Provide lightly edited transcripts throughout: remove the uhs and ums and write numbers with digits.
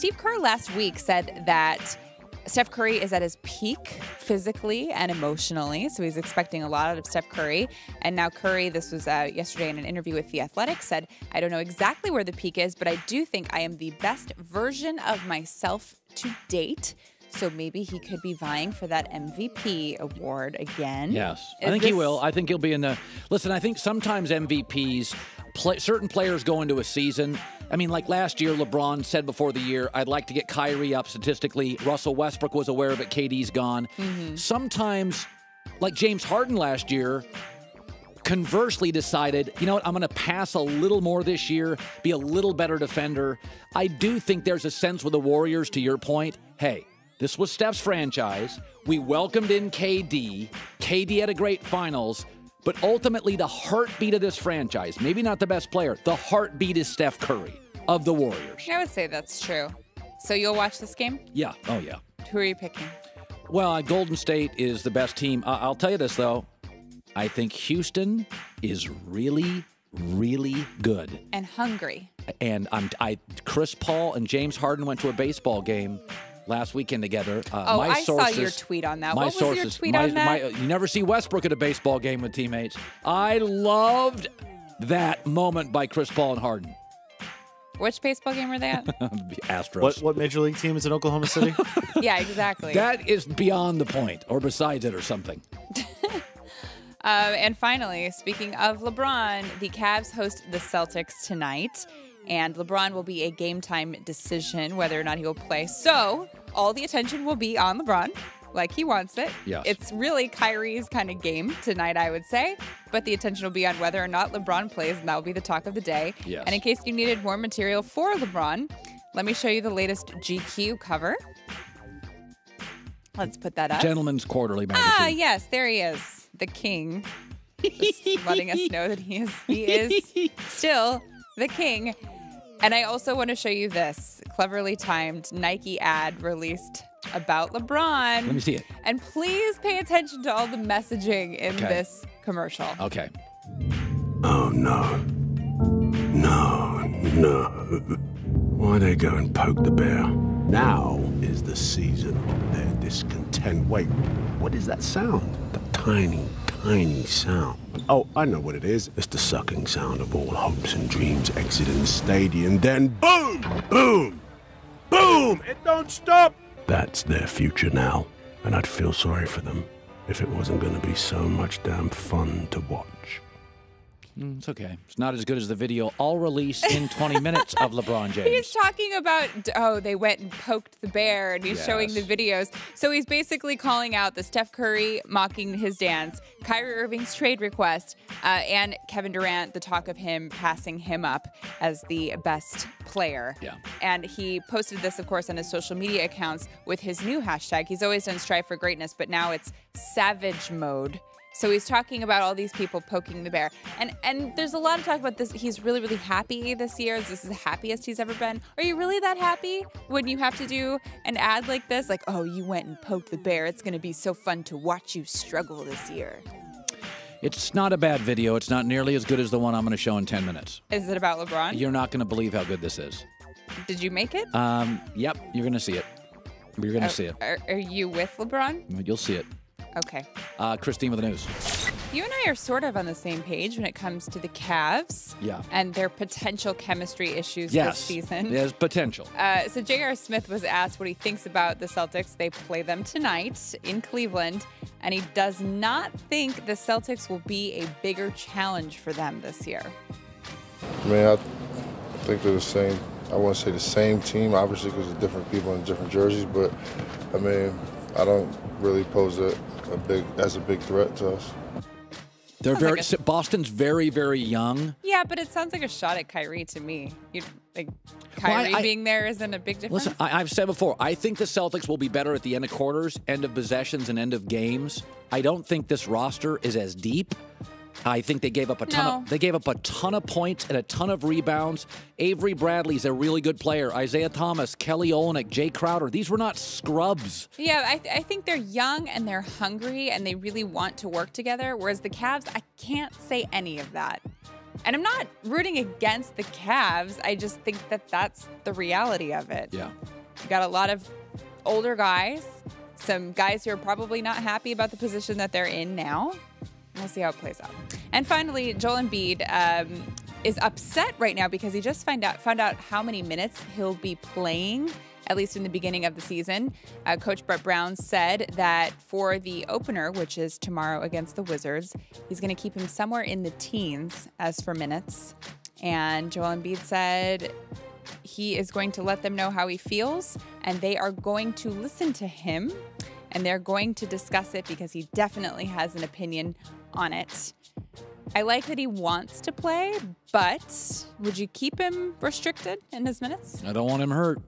Steve Kerr last week said that Steph Curry is at his peak physically and emotionally, so he's expecting a lot out of Steph Curry. And now Curry, this was yesterday in an interview with The Athletic, said, I don't know exactly where the peak is, but I do think I am the best version of myself to date. So maybe he could be vying for that MVP award again. Yes, I think he will. I think he'll be in the... Listen, I think sometimes MVPs, certain players go into a season... I mean, like last year, LeBron said before the year, I'd like to get Kyrie up statistically. Russell Westbrook was aware of it. KD's gone. Mm-hmm. Sometimes, like James Harden last year, conversely decided, you know what, I'm going to pass a little more this year, be a little better defender. I do think there's a sense with the Warriors, to your point, hey, this was Steph's franchise. We welcomed in KD. KD had a great finals. But ultimately, the heartbeat of this franchise, maybe not the best player, the heartbeat is Steph Curry of the Warriors. I would say that's true. So you'll watch this game? Yeah. Oh, yeah. Who are you picking? Well, Golden State is the best team. I'll tell you this, though. I think Houston is really, really good. And hungry. And Chris Paul and James Harden went to a baseball game last weekend together. I saw your tweet on that. What was your tweet on that? You never see Westbrook at a baseball game with teammates. I loved that moment by Chris Paul and Harden. Which baseball game were they at? Astros. What major league team is in Oklahoma City? Yeah, exactly. That is beyond the point, or besides it, or something. And finally, speaking of LeBron, the Cavs host the Celtics tonight. And LeBron will be a game-time decision whether or not he will play. So all the attention will be on LeBron, like he wants it. Yes. It's really Kyrie's kind of game tonight, I would say. But the attention will be on whether or not LeBron plays, and that will be the talk of the day. Yes. And in case you needed more material for LeBron, let me show you the latest GQ cover. Let's put that up. Gentleman's Quarterly magazine. Ah, yes, there he is, the king. Just letting us know that he is still the king. And I also want to show you this cleverly timed Nike ad released about LeBron. Let me see it. And please pay attention to all the messaging in this commercial. Okay. Oh, no. No. Why they go and poke the bear? Now is the season of their discontent. Wait, what is that sound? The tiny sound. Oh, I know what it is. It's the sucking sound of all hopes and dreams exiting the stadium. Then boom, boom, boom! It don't stop! That's their future now. And I'd feel sorry for them if it wasn't going to be so much damn fun to watch. It's okay. It's not as good as the video I'll release in 20 minutes of LeBron James. He's talking about, they went and poked the bear, and he's showing the videos. So he's basically calling out the Steph Curry mocking his dance, Kyrie Irving's trade request, and Kevin Durant, the talk of him passing him up as the best player. Yeah. And he posted this, of course, on his social media accounts with his new hashtag. He's always done Strive for Greatness, but now it's Savage Mode. So he's talking about all these people poking the bear. And there's a lot of talk about this. He's really, really happy this year. This is the happiest he's ever been. Are you really that happy when you have to do an ad like this? Like, oh, you went and poked the bear. It's going to be so fun to watch you struggle this year. It's not a bad video. It's not nearly as good as the one I'm going to show in 10 minutes. Is it about LeBron? You're not going to believe how good this is. Did you make it? Yep, you're going to see it. You're going to see it. Are you with LeBron? You'll see it. Okay. Kristine with the news. You and I are sort of on the same page when it comes to the Cavs and their potential chemistry issues this season. There's potential. So J.R. Smith was asked what he thinks about the Celtics. They play them tonight in Cleveland, and he does not think the Celtics will be a bigger challenge for them this year. I mean, I think they're the same. I wouldn't say the same team, obviously, because of different people in different jerseys, but, I mean, I don't really pose as a big threat to us. Boston's very, very young. Yeah, but it sounds like a shot at Kyrie to me. Kyrie being there isn't a big difference. Listen, I've said before, I think the Celtics will be better at the end of quarters, end of possessions, and end of games. I don't think this roster is as deep. I think they gave up a ton of points and a ton of rebounds. Avery Bradley's a really good player. Isaiah Thomas, Kelly Olynyk, Jay Crowder. These were not scrubs. Yeah, I think they're young and they're hungry and they really want to work together. Whereas the Cavs, I can't say any of that. And I'm not rooting against the Cavs. I just think that that's the reality of it. Yeah. You got a lot of older guys, some guys who are probably not happy about the position that they're in now. We'll see how it plays out. And finally, Joel Embiid is upset right now because he just found out how many minutes he'll be playing, at least in the beginning of the season. Coach Brett Brown said that for the opener, which is tomorrow against the Wizards, he's going to keep him somewhere in the teens as for minutes. And Joel Embiid said he is going to let them know how he feels, and they are going to listen to him, and they're going to discuss it because he definitely has an opinion on it. I like that he wants to play, but would you keep him restricted in his minutes? I don't want him hurt.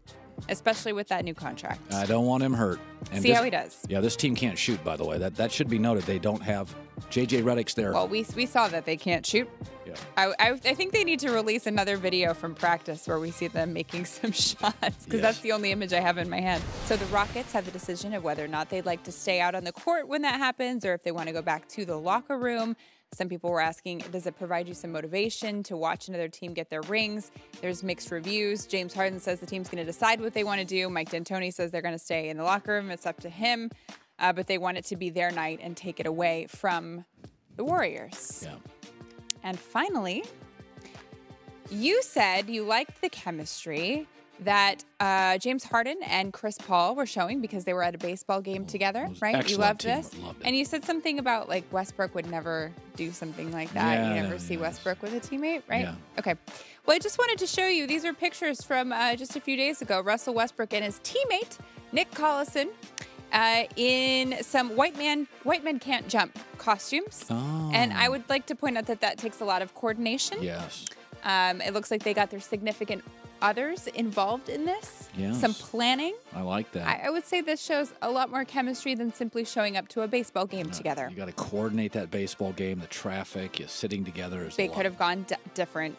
Especially with that new contract. I don't want him hurt. And see how he does. Yeah, this team can't shoot, by the way. That should be noted. They don't have J.J. Redick's there. Well, we saw that they can't shoot. Yeah. I think they need to release another video from practice where we see them making some shots, because that's the only image I have in my head. So the Rockets have the decision of whether or not they'd like to stay out on the court when that happens, or if they want to go back to the locker room. Some people were asking, does it provide you some motivation to watch another team get their rings? There's mixed reviews. James Harden says the team's going to decide what they want to do. Mike D'Antoni says they're going to stay in the locker room. It's up to him. But they want it to be their night and take it away from the Warriors. Yeah. And finally, you said you liked the chemistry that James Harden and Chris Paul were showing because they were at a baseball game together, right? You loved this. Loved it. And you said something about like Westbrook would never do something like that. Yeah, you never see Westbrook with a teammate, right? Yeah. Okay. Well, I just wanted to show you, these are pictures from just a few days ago. Russell Westbrook and his teammate, Nick Collison, in some white men can't jump costumes. Oh. And I would like to point out that takes a lot of coordination. Yes. It looks like they got their significant others involved in this. Yes. Some planning. I like that. I would say this shows a lot more chemistry than simply showing up to a baseball game together. You got to coordinate that baseball game, the traffic, you sitting together. They could have gone different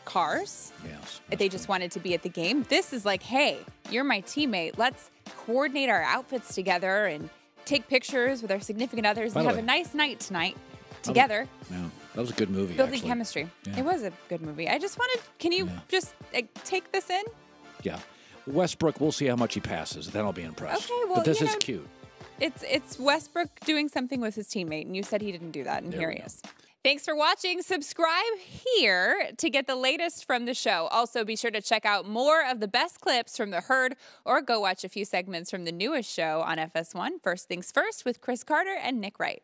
cars. Yes. If they just wanted to be at the game. This is like, hey, you're my teammate. Let's coordinate our outfits together and take pictures with our significant others and have a nice night tonight together. Yeah, that was a good movie. Building actually. chemistry. Yeah. It was a good movie. I just wanted, can you just take this in? Yeah. Westbrook, we'll see how much he passes. Then I'll be impressed. Okay, well, but this is cute. It's Westbrook doing something with his teammate, and you said he didn't do that, and here he is. Thanks for watching. Subscribe here to get the latest from the show. Also, be sure to check out more of the best clips from The Herd, or go watch a few segments from the newest show on FS1, First Things First, with Chris Carter and Nick Wright.